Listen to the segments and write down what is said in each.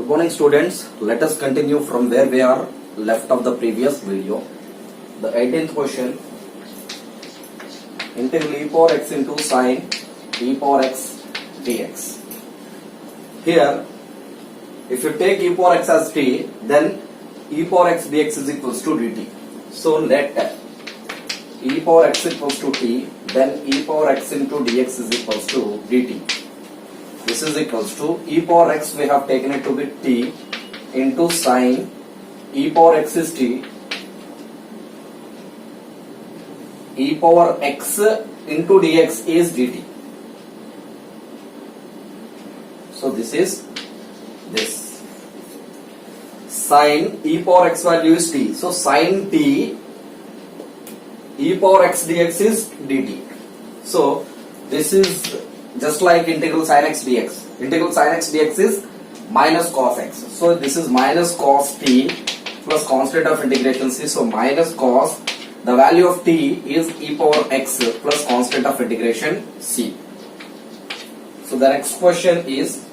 morning students, let us continue from where we are left of the previous video. The 18th question, integral e power x into sine e power x dx. Here, if you take e power x as t, then e power x dx is equals to dt. So let e power x equals to t, then e power x into dx is equals to dt. This is equals to e power x, we have taken it to be t, into sine e power x is t, e power x into dx is dt. So this is this. Sine e power x value is t. So sine t e power x dx is dt. So this is just like integral sin x dx. Integral sin x dx is minus cos x. So this is minus cos t plus constant of integration c. So minus cos, the value of t is e power x plus constant of integration c. So the next question is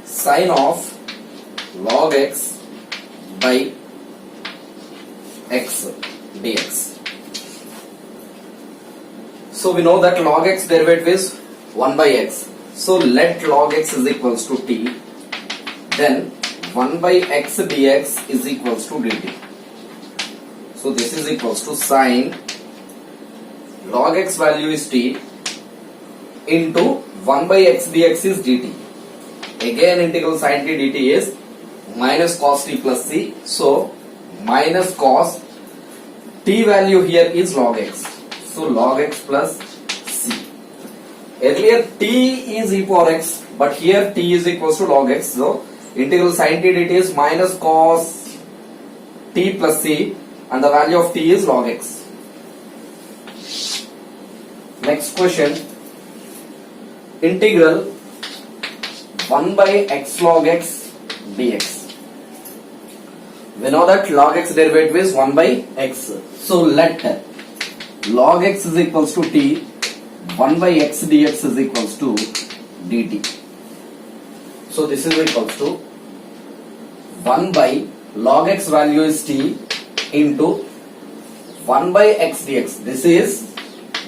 sine of log x by x dx. So we know that log x derivative is 1 by x. So let log x is equals to t, then 1 by x dx is equals to dt. So this is equals to sine log x value is t into 1 by x dx is dt. Again integral sin t dt is minus cos t plus c. So minus cos t value here is log x. So log x plus c. Earlier t is e power x, but here t is equals to log x. So integral sin t dt is minus cos t plus c, and the value of t is log x. Next question, integral 1 by x log x dx. We know that log x derivative is 1 by x. So let log x is equals to t, 1 by x dx is equals to dt. So this is equals to 1 by log x value is t into 1 by x dx. This is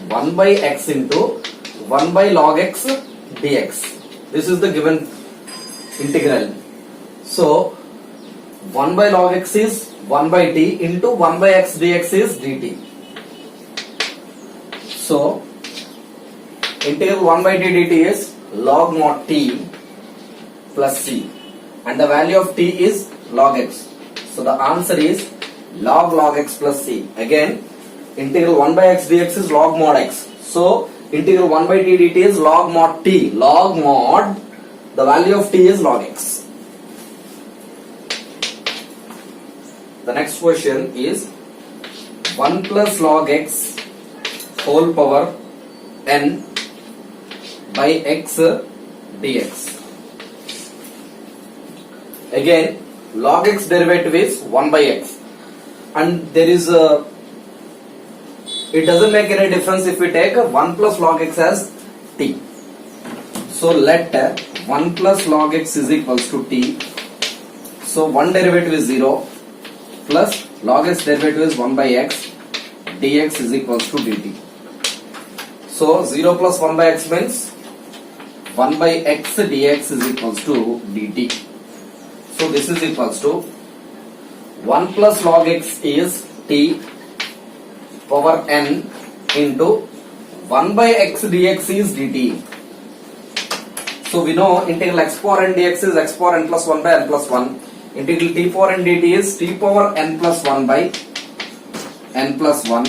1 by x into 1 by log x dx. This is the given integral. So 1 by log x is 1 by t into 1 by x dx is dt. So integral 1 by t dt is log mod t plus c, and the value of t is log x. So the answer is log x plus c. Again integral 1 by x dx is log mod x. So integral 1 by t dt is log mod t. Log mod, the value of t is log x. The next question is 1 plus log x whole power n by x dx. Again log x derivative is 1 by x, and there is a, it doesn't make any difference if we take 1 plus log x as t. So let 1 plus log x is equals to t. So 1 derivative is 0 plus log x derivative is 1 by x dx is equals to dt. So 0 plus 1 by x means 1 by x dx is equals to dt. So this is equals to 1 plus log x is t power n into 1 by x dx is dt. So we know integral x power n dx is x power n plus 1 by n plus 1. Integral t power n dt is t power n plus 1 by n plus 1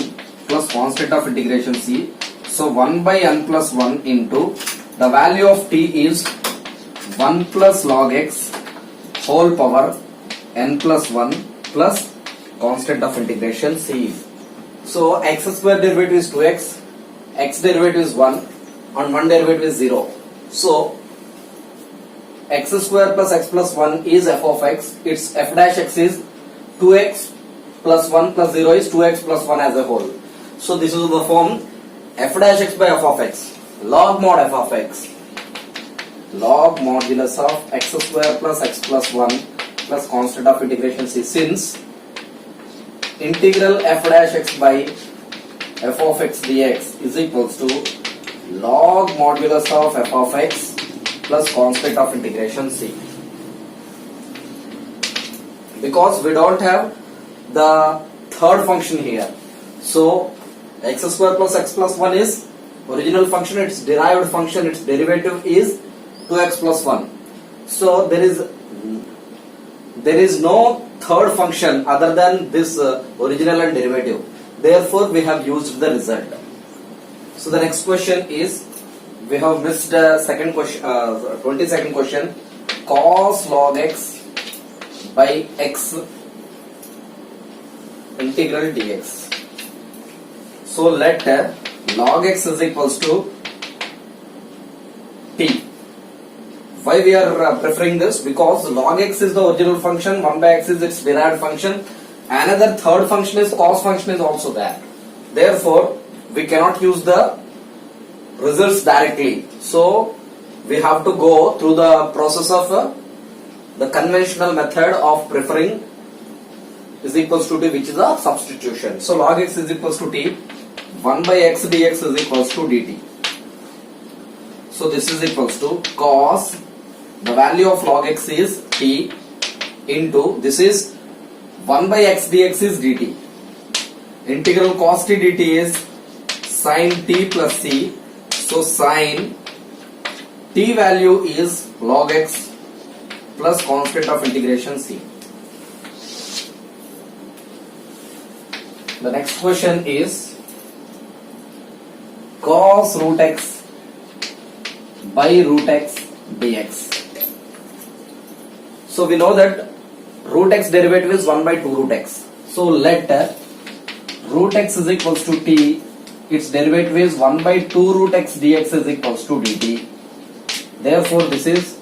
plus constant of integration c. So 1 by n plus 1 into the value of t is 1 plus log x whole power n plus 1 plus constant of integration c. So x square derivative is 2x, x derivative is 1, and 1 derivative is 0. So x square plus x plus 1 is f of x. Its f dash x is 2x plus 1 plus 0 is 2x plus 1 as a whole. So this is the form f dash x by f of x, log mod f of x. log modulus of x square plus x plus 1 plus constant of integration c, since integral f dash x by f of x dx is equals to log modulus of f of x plus constant of integration c. Because we don't have the third function here, so x square plus x plus 1 is original function, its derived function, its derivative is 2x plus 1. So there is no third function other than this original and derivative. Therefore, we have used the result. So the next question is, we have missed second question, 22nd question, cos log x by x integral dx. So let log x is equals to t. Why we are preferring this? Because log x is the original function, 1 by x is its derived function, another third function is cos function is also there. Therefore, we cannot use the results directly. So we have to go through the process of the conventional method of preferring is equals to t, which is a substitution. So log x is equals to t, 1 by x dx is equals to dt. So this is equals to cos, the value of log x is t, into this is 1 by x dx is dt. Integral cos t dt is sin t plus c. So sin t value is log x plus constant of integration c. The next question is cos root x by root x dx. So we know that root x derivative is 1 by 2 root x. So let root x is equals to t, its derivative is 1 by 2 root x dx is equals to dt. Therefore this is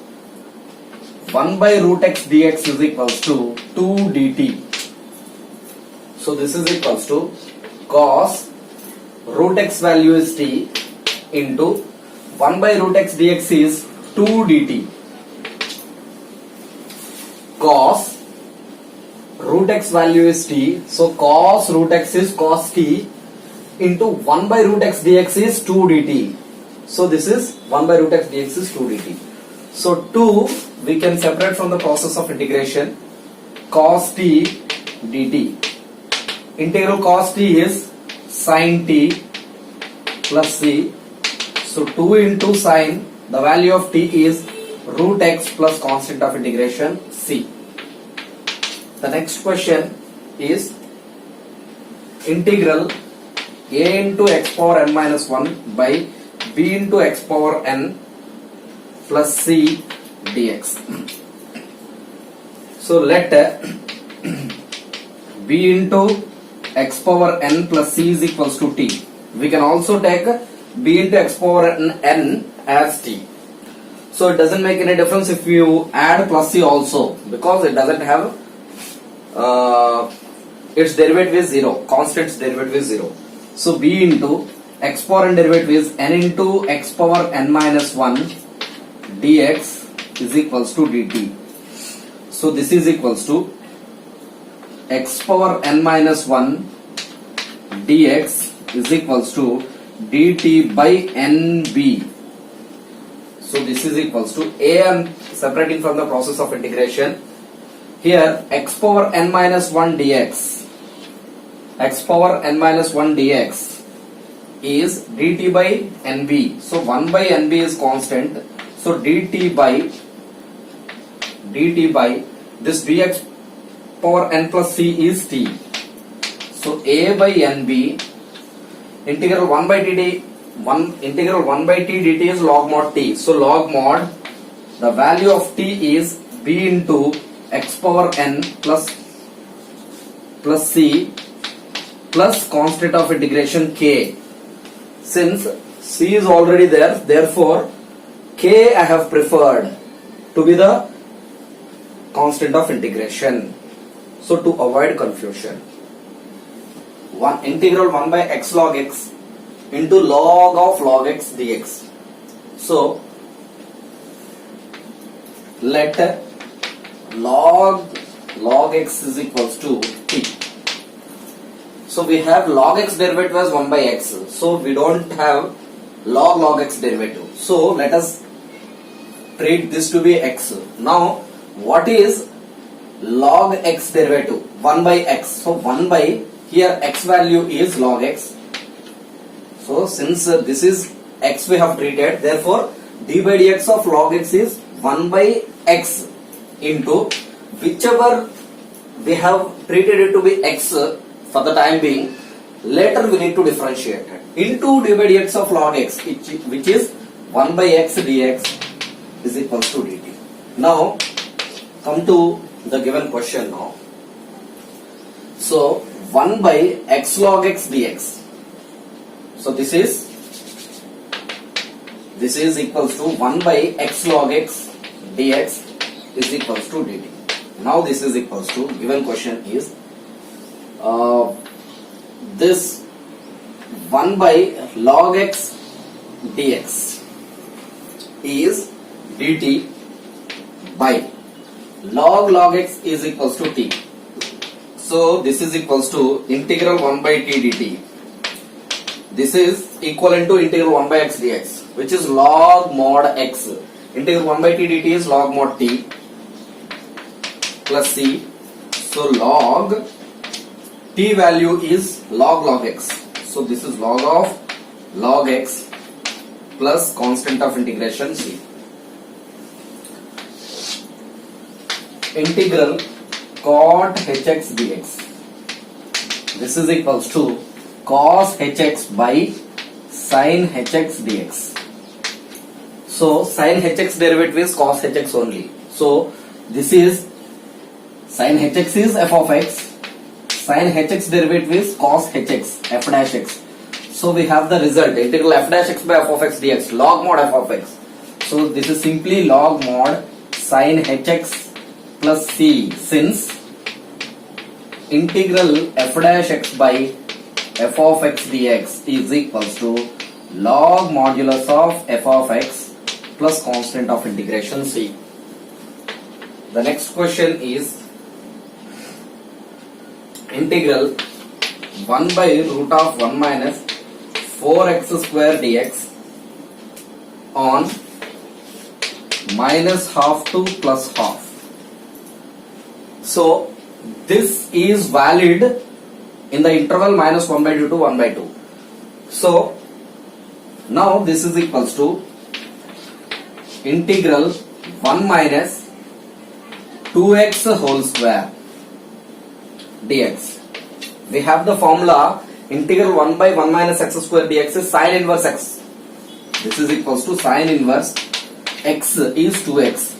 1 by root x dx is equals to 2 dt. So this is equals to cos root x value is t into 1 by root x dx is 2 dt. Cos root x value is t, so cos root x is cos t into 1 by root x dx is 2 dt. So this is 1 by root x dx is 2 dt. So 2 we can separate from the process of integration, cos t dt. Integral cos t is sin t plus c. So 2 into sin, the value of t is root x plus constant of integration c. The next question is integral a into x power n minus 1 by b into x power n plus c dx. So let b into x power n plus c is equals to t. We can also take b into x power n as t. So it doesn't make any difference if you add plus c also, because it doesn't have its derivative is 0, constant's derivative is 0. So b into x power n derivative is n into x power n minus 1 dx is equals to dt. So this is equals to x power n minus 1 dx is equals to dt by nb. So this is equals to a, I am separating from the process of integration. Here x power n minus 1 dx, x power n minus 1 dx is dt by nb. So 1 by nb is constant. So dt by this bx power n plus c is t. So a by nb, integral 1 by t dt is log mod t. So log mod, the value of t is b into x power n plus c plus constant of integration k. Since c is already there, therefore k I have preferred to be the constant of integration. So to avoid confusion, integral 1 by x log x into log of log x dx. So let log x is equals to t. So we have log x derivative as 1 by x. So we don't have log x derivative. So let us treat this to be x. Now what is log x derivative? 1 by x. So 1 by, here x value is log x. So since this is x we have treated, therefore d by dx of log x is 1 by x into whichever we have treated it to be x for the time being. Later we need to differentiate it into d by dx of log x, which is 1 by x dx is equals to dt. Now come to the given question now. So 1 by x log x dx. So this is equals to 1 by x log x dx is equals to dt. Now this is equals to, given question is this 1 by log x dx is dt by log x is equals to t. So this is equals to integral 1 by t dt. This is equivalent to integral 1 by x dx, which is log mod x. Integral 1 by t dt is log mod t plus c. So log t value is log x. So this is log of log x plus constant of integration c. Integral cot hx dx. This is equals to cos hx by sin hx dx. So sin hx derivative is cos hx only. So this is sin hx is f of x. Sin hx derivative is cos hx f dash x. So we have the result integral f dash x by f of x dx, log mod f of x. So this is simply log mod sin hx plus c, since integral f dash x by f of x dx is equals to log modulus of f of x plus constant of integration c. The next question is integral 1 by root of 1 minus 4x square dx on minus half to plus half. So this is valid in the interval minus 1 by 2 to 1 by 2. So now this is equals to integral 1 minus 2x whole square dx. We have the formula integral 1 by 1 minus x square dx is sin inverse x. This is equals to sin inverse x is 2x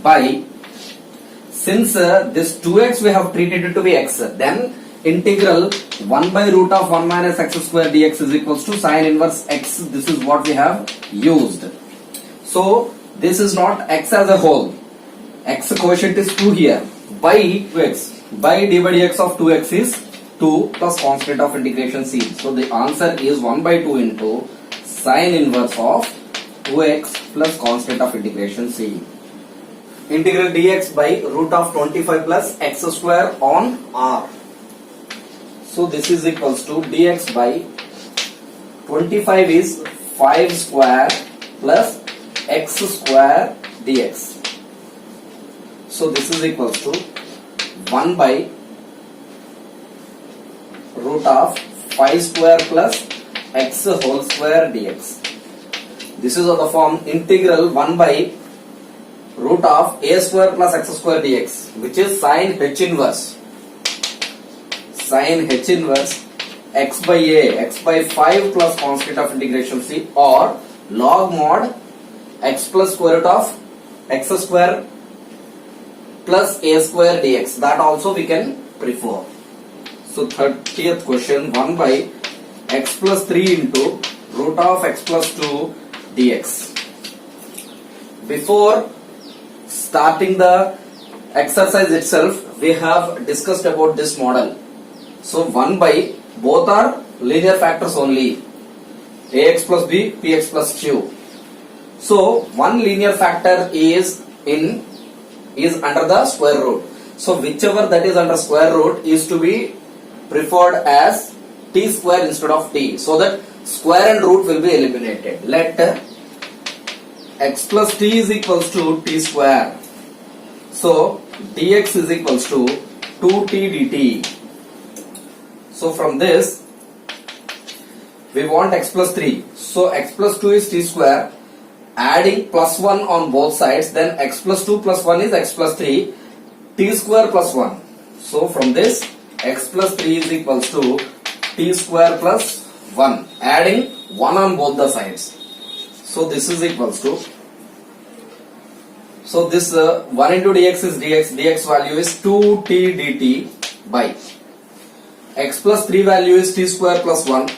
by, since this 2x we have treated it to be x, then integral 1 by root of 1 minus x square dx is equals to sin inverse x. This is what we have used. So this is not x as a whole. X quotient is 2 here by 2x by d by dx of 2x is 2 plus constant of integration c. So the answer is 1 by 2 into sin inverse of 2x plus constant of integration c. Integral dx by root of 25 plus x square on r. So this is equals to dx by 25 is 5 square plus x square dx. So this is equals to 1 by root of 5 square plus x whole square dx. This is of the form integral 1 by root of a square plus x square dx, which is sin h inverse. Sin h inverse x by a, x by 5 plus constant of integration c, or log mod x plus square root of x square plus a square dx. That also we can prefer. So 30th question, 1 by x plus 3 into root of x plus 2 dx. Before starting the exercise itself, we have discussed about this model. So 1 by, both are linear factors only, ax plus b, px plus q. So one linear factor is under the square root. So whichever that is under square root is to be preferred as t square instead of t, so that square and root will be eliminated. Let x plus t is equals to t square. So dx is equals to 2t dt. So from this we want x plus 3. So x plus 2 is t square. Adding plus 1 on both sides, then x plus 2 plus 1 is x plus 3, t square plus 1. So from this x plus 3 is equals to t square plus 1, adding 1 on both the sides. So this is equals to, so this 1 into dx is dx value is 2t dt by x plus 3 value is t square plus 1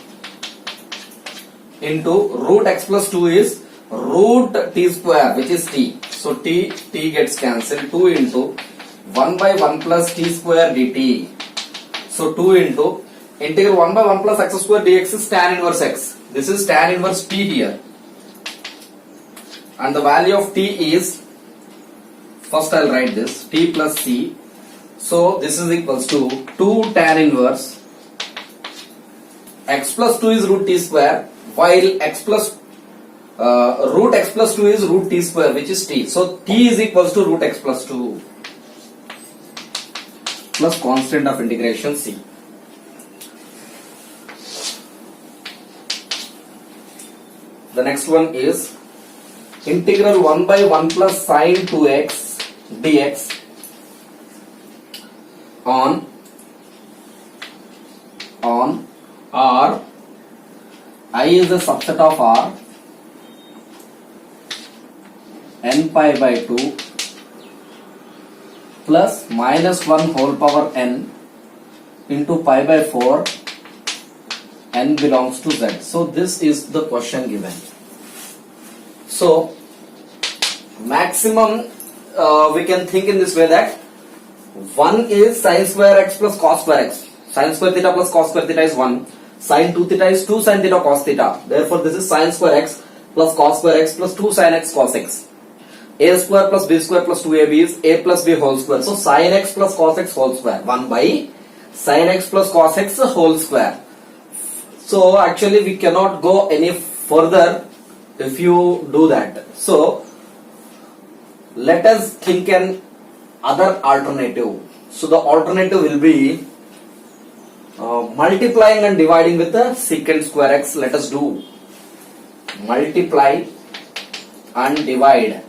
into root x plus 2 is root t square, which is t. So t gets cancelled. 2 into 1 by 1 plus t square dt. So 2 into integral 1 by 1 plus x square dx is tan inverse x. This is tan inverse t here. And the value of t is, first I'll write this, t plus c. So this is equals to 2 tan inverse x plus 2 is root t square, while x plus root x plus 2 is root t square, which is t. So t is equals to root x plus 2 plus constant of integration c. The next one is integral 1 by 1 plus sine 2x dx on R. I is a subset of R, n pi by 2 plus minus 1 whole power n into pi by 4, n belongs to z. So this is the question given. So maximum we can think in this way that 1 is sin square x plus cos square x. Sin square theta plus cos square theta is 1. Sin 2 theta is 2 sin theta cos theta. Therefore this is sin square x plus cos square x plus 2 sin x cos x. A square plus b square plus 2ab is a plus b whole square. So sin x plus cos x whole square. 1 by sin x plus cos x whole square. So actually we cannot go any further if you do that. So let us think an other alternative. So the alternative will be multiplying and dividing with the secant square x. Let us do multiply and divide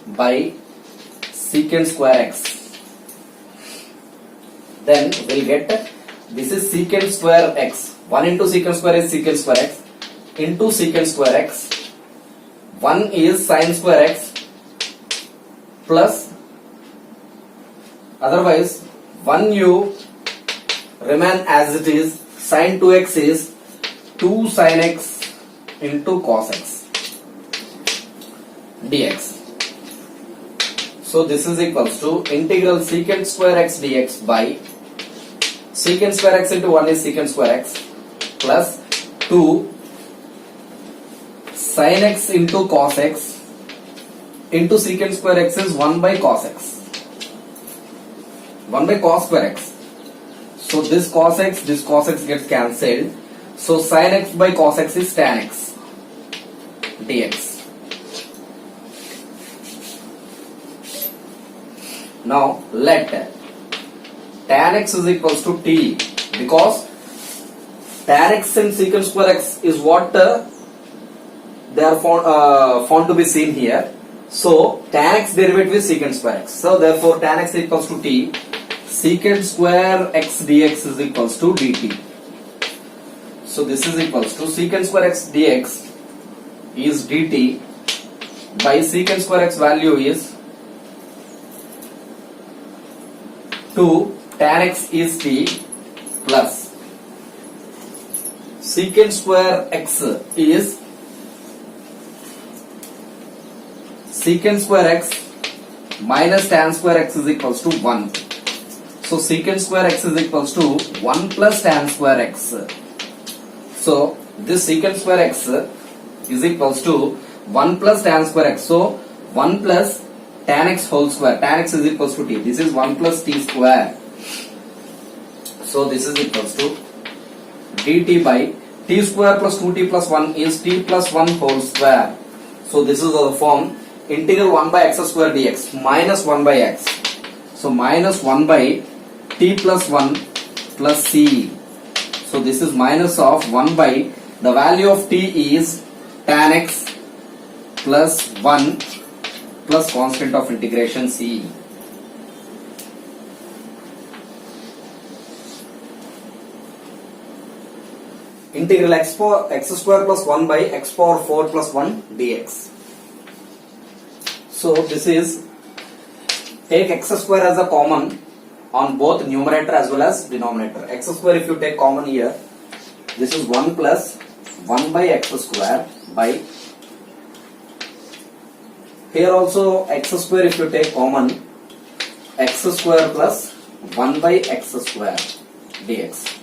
by secant square x. Then we'll get this is secant square x. 1 into secant square is secant square x into secant square x. 1 is sin square x plus, otherwise 1 u remain as it is, sin 2x is 2 sin x into cos x dx. So this is equals to integral secant square x dx by secant square x into 1 is secant square x plus 2 sin x into cos x into secant square x is 1 by cos x. 1 by cos square x. So this cos x gets cancelled. So sin x by cos x is tan x dx. Now let tan x is equals to t, because tan x and secant square x is what they are found to be seen here. So tan x derivative is secant square x. So therefore tan x equals to t. Secant square x dx is equals to dt. So this is equals to secant square x dx is dt by secant square x value is 2, tan x is t plus secant square x is secant square x minus tan square x is equals to 1. So secant square x is equals to 1 plus tan square x. So this secant square x is equals to 1 plus tan square x. So 1 plus tan x whole square. Tan x is equals to t. This is 1 plus t square. So this is equals to dt by t square plus 2t plus 1 is t plus 1 whole square. So this is the form integral 1 by x square dx minus 1 by x. So minus 1 by t plus 1 plus c. So this is minus of 1 by the value of t is tan x plus 1 plus constant of integration c. Integral x square plus 1 by x power 4 plus 1 dx. So this is, take x square as a common on both numerator as well as denominator. X square if you take common here, this is 1 plus 1 by x square by, here also x square if you take common, x square plus 1 by x square dx.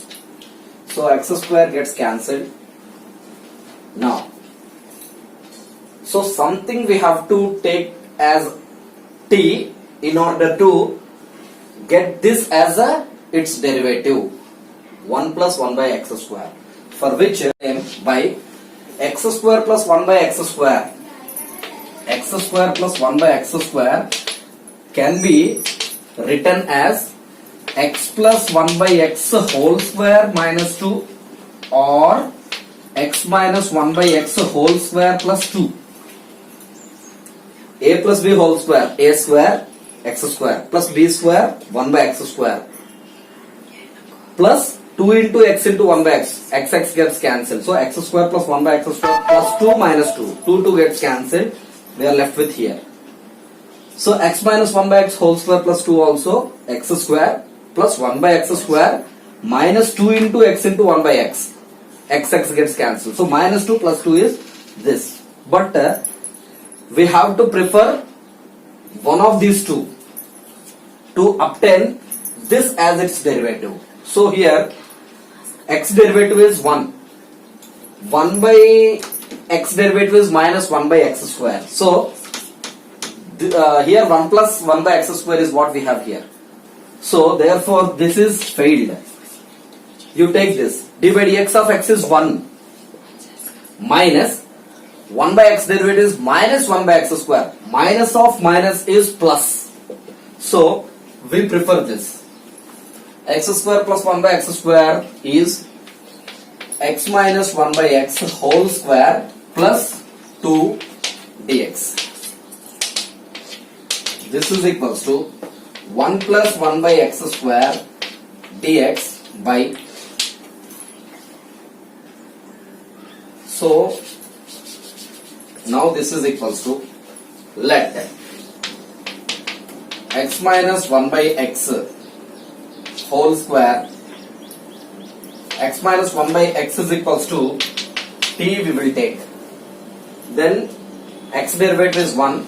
So x square gets cancelled. Now, so something we have to take as t in order to get this as its derivative, 1 plus 1 by x square, for which by x square plus 1 by x square, x square plus 1 by x square can be written as x plus 1 by x whole square minus 2 or x minus 1 by x whole square plus 2. A plus b whole square, a square x square plus b square 1 by x square plus 2 into x into 1 by x, x gets cancelled. So x square plus 1 by x square plus 2 minus 2, 2 gets cancelled. We are left with here. So x minus 1 by x whole square plus 2 also x square plus 1 by x square minus 2 into x into 1 by x. X gets cancelled. So minus 2 plus 2 is this. But we have to prefer one of these two to obtain this as its derivative. So here x derivative is 1. 1 by x derivative is minus 1 by x square. So here 1 plus 1 by x square is what we have here. So therefore this is failed. You take this, d by dx of x is 1 minus 1 by x derivative is minus 1 by x square. Minus of minus is plus. So we prefer this. X square plus 1 by x square is x minus 1 by x whole square plus 2 dx. This is equals to 1 plus 1 by x square dx by, so now this is equals to, let x minus 1 by x whole square, x minus 1 by x is equals to t we will take, then x derivative is 1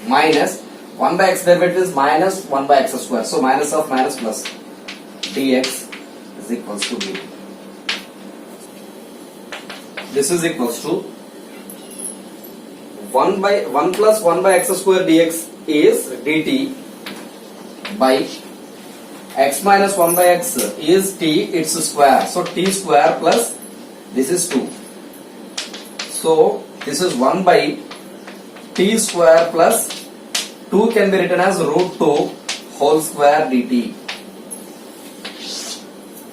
minus 1 by x derivative is minus 1 by x square, so minus of minus plus, dx is equals to dt. This is equals to 1 plus 1 by x square dx is dt by x minus 1 by x is t, its square, so t square plus this is 2. So this is 1 by t square plus 2 can be written as root 2 whole square dt.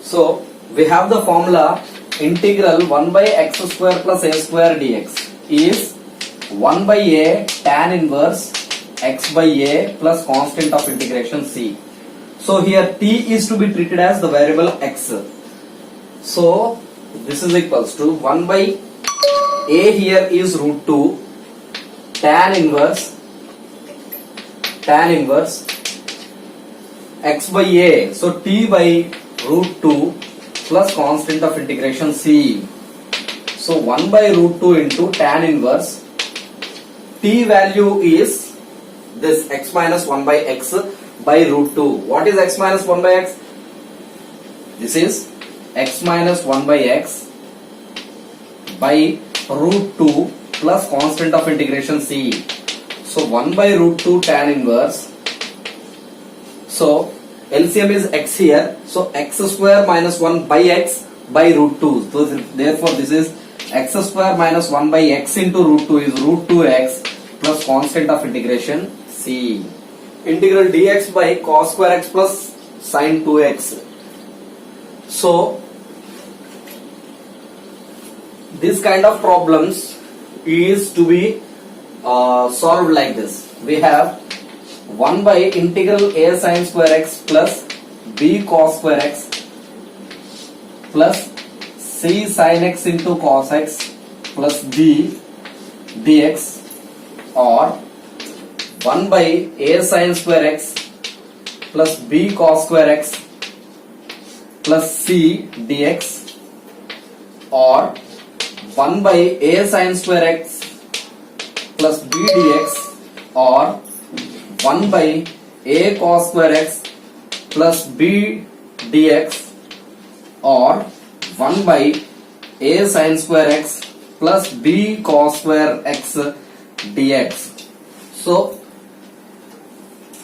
So we have the formula integral 1 by x square plus a square dx is 1 by a tan inverse x by a plus constant of integration c. So here t is to be treated as the variable x. So this is equals to 1 by a here is root 2 tan inverse x by a, so t by root 2 plus constant of integration c. So 1 by root 2 into tan inverse, t value is this x minus 1 by x by root 2. What is x minus 1 by x? This is x minus 1 by x by root 2 plus constant of integration c. So 1 by root 2 tan inverse. So LCM is x here. So x square minus 1 by x by root 2. So therefore this is x square minus 1 by x into root 2 is root 2x plus constant of integration c. Integral dx by cos square x plus sin 2x. So this kind of problems is to be solved like this. We have 1 by integral a sin square x plus b cos square x plus c sin x into cos x plus d dx, or 1 by a sin square x plus b cos square x plus c dx, or 1 by a sin square x plus b dx, or 1 by a cos square x plus b dx, or 1 by a sin square x plus b cos square x dx. So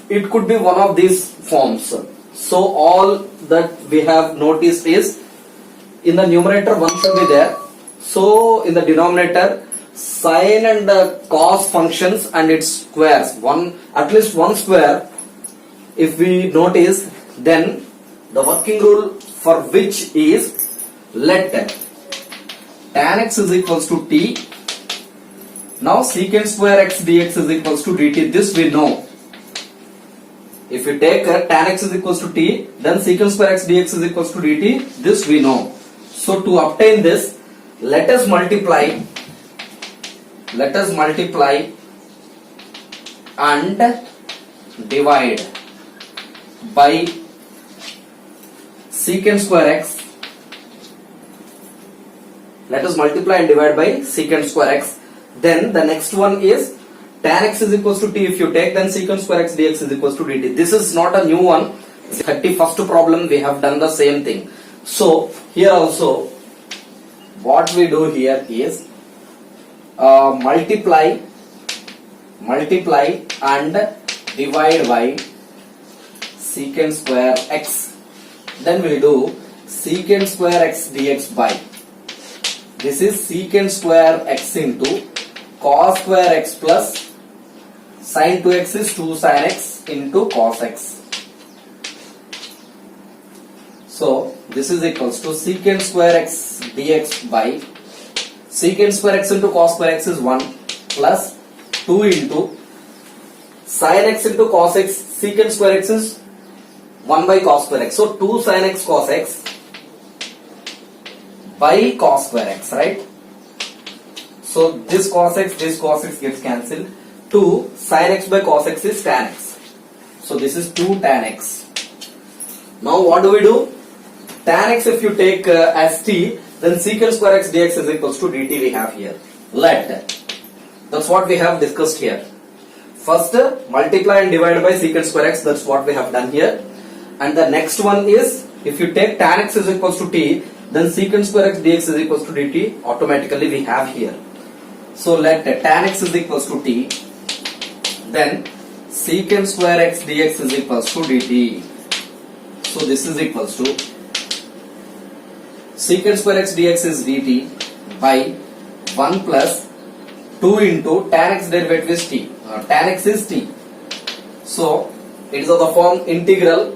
it could be one of these forms. So all that we have noticed is in the numerator 1 should be there. So in the denominator sin and cos functions and its squares, at least one square if we notice, then the working rule for which is let tan x is equals to t. Now secant square x dx is equals to dt. This we know. If you take tan x is equals to t, then secant square x dx is equals to dt. This we know. So to obtain this, let us multiply and divide by secant square x. Let us multiply and divide by secant square x. Then the next one is tan x is equals to t. If you take, then secant square x dx is equals to dt. This is not a new one. 31st problem we have done the same thing. So here also what we do here is multiply and divide by secant square x. Then we do secant square x dx by, this is secant square x into cos square x plus sin 2x is 2 sin x into cos x. So this is equals to secant square x dx by secant square x into cos square x is 1 plus 2 into sin x into cos x. Secant square x is 1 by cos square x. So 2 sin x cos x by cos square x, right? So this cos x gets cancelled. 2 sin x by cos x is tan x. So this is 2 tan x. Now what do we do? Tan x if you take as t, then secant square x dx is equals to dt we have here. That's what we have discussed here. First multiply and divide by secant square x, that's what we have done here. And the next one is, if you take tan x is equals to t, then secant square x dx is equals to dt, automatically we have here. So let tan x is equals to t, then secant square x dx is equals to dt. So this is equals to secant square x dx is dt by 1 plus 2 into tan x derivative is t. Tan x is t. So it is of the form integral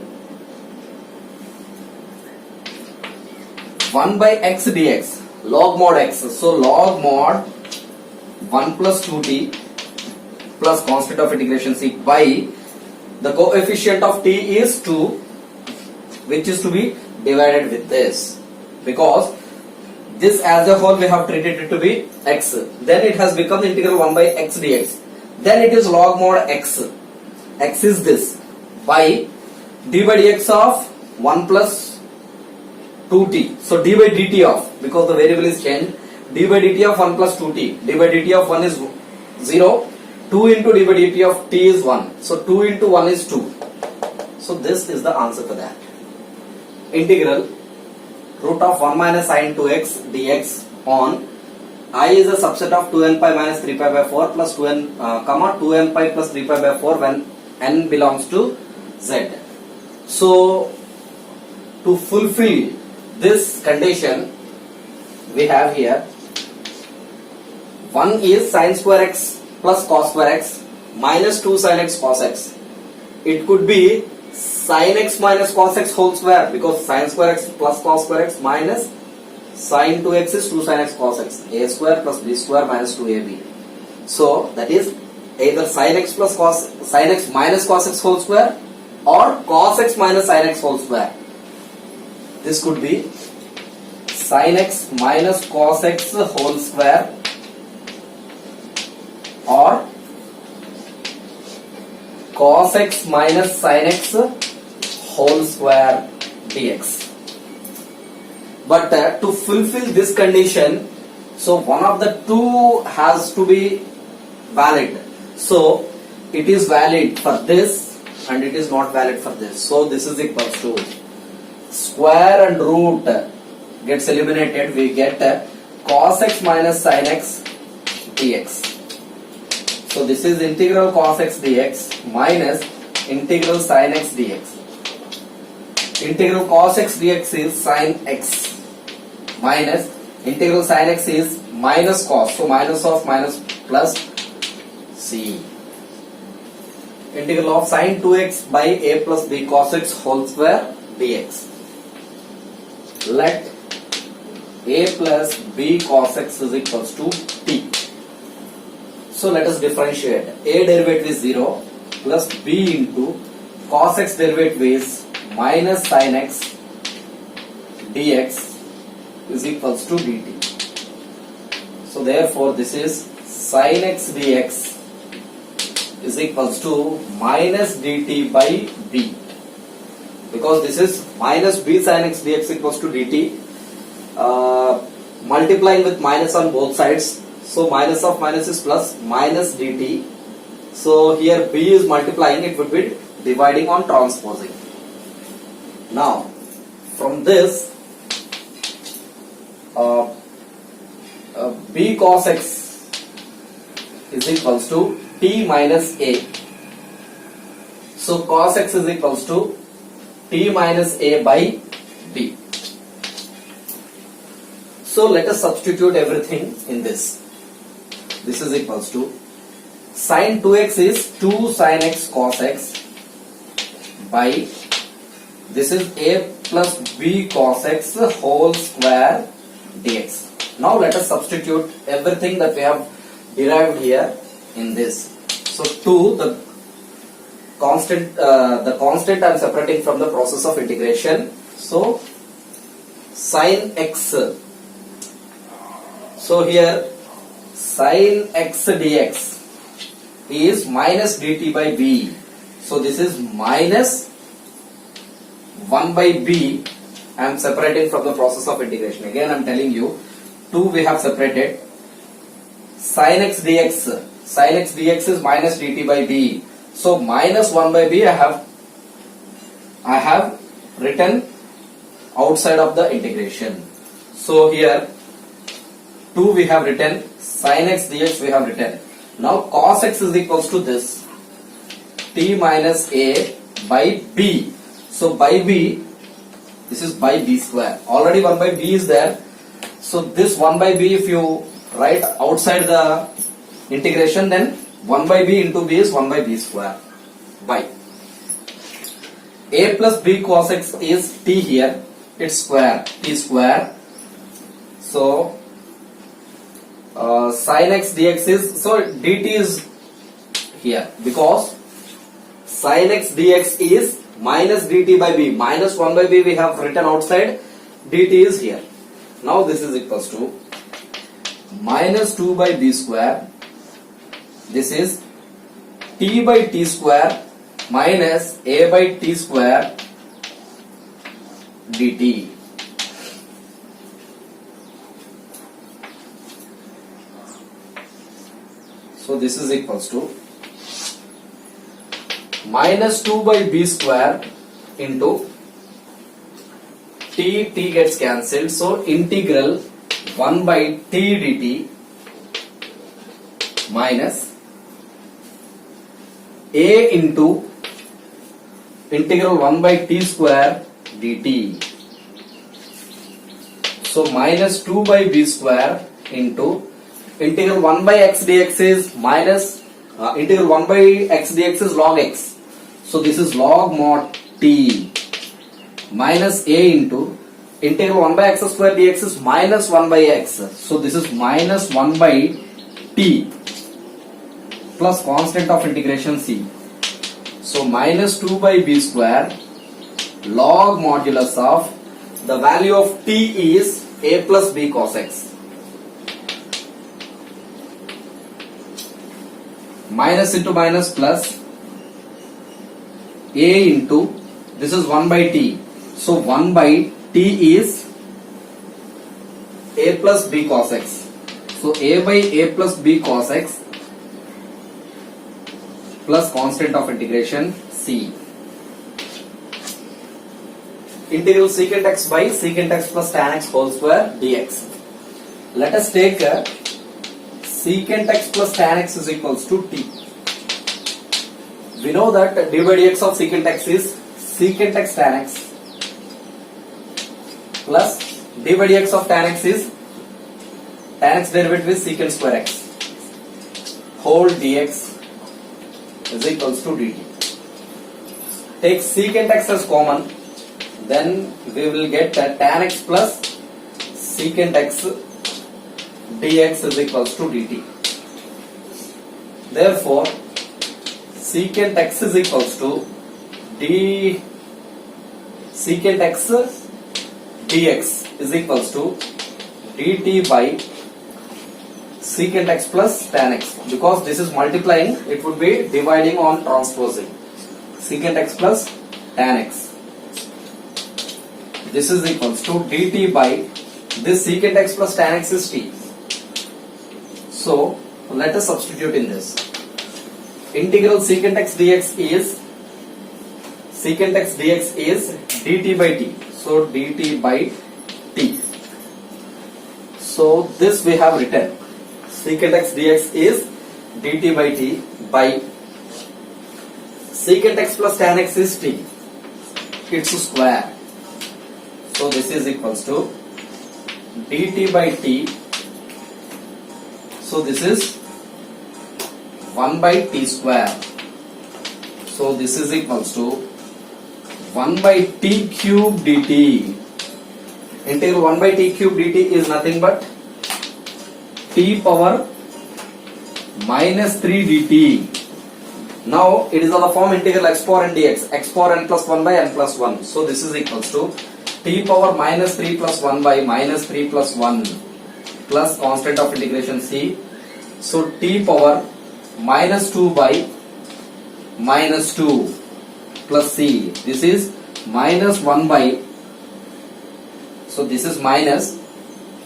1 by x dx log mod x. So log mod 1 plus 2t plus constant of integration c by the coefficient of t is 2, which is to be divided with this, because this as a whole we have treated it to be x. Then it has become integral 1 by x dx. Then it is log mod x. X is this by d by dx of 1 plus 2t. So d by dt of, because the variable is changed, d by dt of 1 plus 2t. d by dt of 1 is 0. 2 into d by dt of t is 1. So 2 into 1 is 2. So this is the answer for that. Integral root of 1 minus sin 2x dx on I is a subset of 2n pi minus 3 pi by 4 plus 2n pi plus 3 pi by 4 when n belongs to Z. So to fulfill this condition, we have here 1 is sin square x plus cos square x minus 2 sin x cos x. It could be sin x minus cos x whole square, because sin square x plus cos square x minus sin 2x is 2 sin x cos x. A square plus b square minus 2ab. So that is either sin x minus cos x whole square or cos x minus sin x whole square. This could be sin x minus cos x whole square or cos x minus sin x whole square dx. But to fulfill this condition, so one of the two has to be valid. So it is valid for this and it is not valid for this. So this is equals to square and root gets eliminated. We get cos x minus sin x dx. So this is integral cos x dx minus integral sin x dx. Integral cos x dx is sin x minus integral sin x is minus cos. So minus of minus plus c. Integral of sin 2x by a plus b cos x whole square dx. Let a plus b cos x is equals to t. So let us differentiate. A derivative is 0 plus b into cos x derivative is minus sin x dx is equals to dt. So therefore this is sin x dx is equals to minus dt by b. Because this is minus b sin x dx equals to dt, multiplying with minus on both sides. So minus of minus is plus, minus dt. So here b is multiplying, it would be dividing on transposing. Now from this b cos x is equals to t minus a. So cos x is equals to t minus a by b. So let us substitute everything in this. This is equals to sin 2x is 2 sin x cos x by this is a plus b cos x whole square dx. Now let us substitute everything that we have derived here in this. So 2, the constant I am separating from the process of integration. So sin x. So here sin x dx is minus dt by b. So this is minus 1 by b. I am separating from the process of integration. Again I am telling you, 2 we have separated. Sin x dx. Sin x dx is minus dt by b. So minus 1 by b I have written outside of the integration. So here 2 we have written, sin x dx we have written. Now cos x is equals to this t minus a by b. So by b, this is by b square. Already 1 by b is there. So this 1 by b if you write outside the integration, then 1 by b into b is 1 by b square by a plus b cos x is t here, it's square, t square. So sin x dx is, so dt is here because sin x dx is minus dt by b. Minus 1 by b we have written outside, dt is here. Now this is equals to minus 2 by b square. This is t by t square minus a by t square dt. So this is equals to minus 2 by b square into t gets cancelled. So integral 1 by t dt minus a into integral 1 by t square dt. So minus 2 by b square into integral 1 by x dx is minus integral 1 by x dx is log x. So this is log mod t minus a into integral 1 by x square dx is minus 1 by x. So this is minus 1 by t plus constant of integration c. So minus 2 by b square log modulus of the value of t is a plus b cos x. Minus into minus plus a into this is 1 by t. So 1 by t is a plus b cos x. So a by a plus b cos x plus constant of integration c. Integral secant x by secant x plus tan x whole square dx. Let us take secant x plus tan x is equals to t. We know that d by dx of secant x is secant x tan x plus d by dx of tan x is tan x derivative is secant square x whole dx is equals to dt. Take secant x as common, then we will get tan x plus secant x dx is equals to dt. Therefore, secant x is equals to d secant x dx is equals to dt by secant x plus tan x. Because this is multiplying, it would be dividing on transposing. Secant x plus tan x. This is equals to dt by this secant x plus tan x is t. So let us substitute in this. Integral secant x dx is secant x dx is dt by t. So dt by t. So this we have written. Secant x dx is dt by t by secant x plus tan x is t. Its square. So this is equals to dt by t. So this is 1 by t square. So this is equals to 1 by t cube dt. Integral 1 by t cube dt is nothing but t power minus 3 dt. Now it is on the form integral x power n dx, x power n plus 1 by n plus 1. So this is equals to t power minus 3 plus 1 by minus 3 plus 1 plus constant of integration c. So t power minus 2 by minus 2 plus c. This is minus 1 by, so this is minus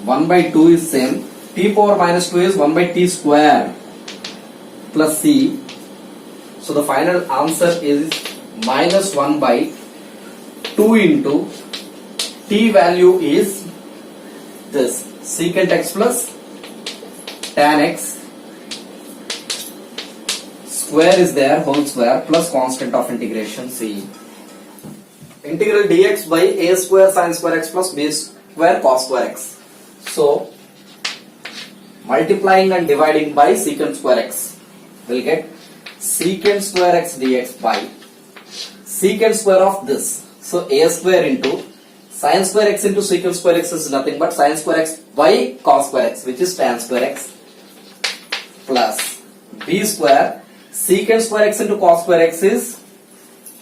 1 by 2 is same. T power minus 2 is 1 by t square plus c. So the final answer is minus 1 by 2 into t value is this secant x plus tan x square is there whole square plus constant of integration c. Integral dx by a square sin square x plus b square cos square x. So multiplying and dividing by secant square x will get secant square x dx by secant square of this. So a square into sin square x into secant square x is nothing but sin square x by cos square x, which is tan square x, plus b square secant square x into cos square x is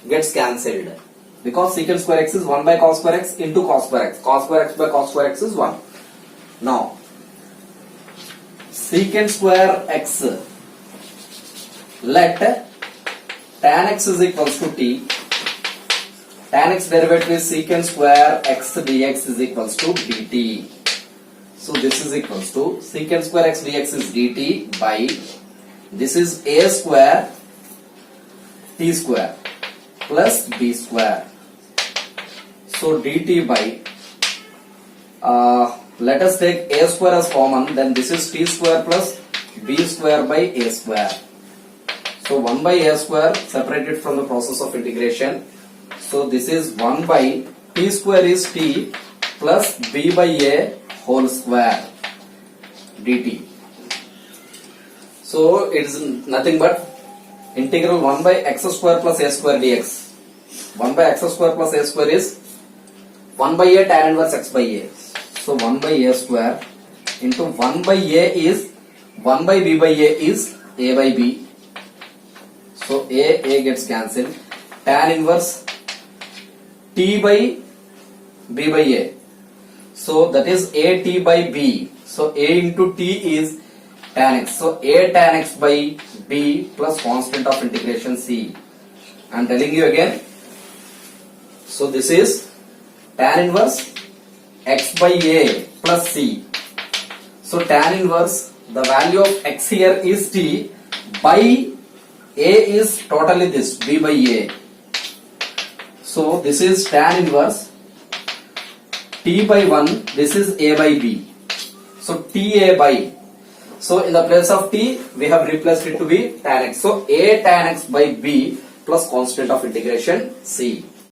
gets cancelled because secant square x is 1 by cos square x into cos square x. Cos square x by cos square x is 1. Now secant square x, let tan x is equals to t, tan x derivative is secant square x dx is equals to dt. So this is equals to secant square x dx is dt by this is a square t square plus b square. So dt by let us take a square as common, then this is t square plus b square by a square. So 1 by a square separated from the process of integration. So this is 1 by t square is t plus b by a whole square dt. So it is nothing but integral 1 by x square plus a square dx. 1 by x square plus a square is 1 by a tan inverse x by a. So 1 by a square into 1 by a is 1 by b by a is a by b. So a gets cancelled. Tan inverse t by b by a. So that is a t by b. So a into t is tan x. So a tan x by b plus constant of integration c. I am telling you again. So this is tan inverse x by a plus c. So tan inverse, the value of x here is t, by a is totally this, b by a. So this is tan inverse t by 1, this is a by b. So ta by, so in the place of t we have replaced it to be tan x. So a tan x by b plus constant of integration c.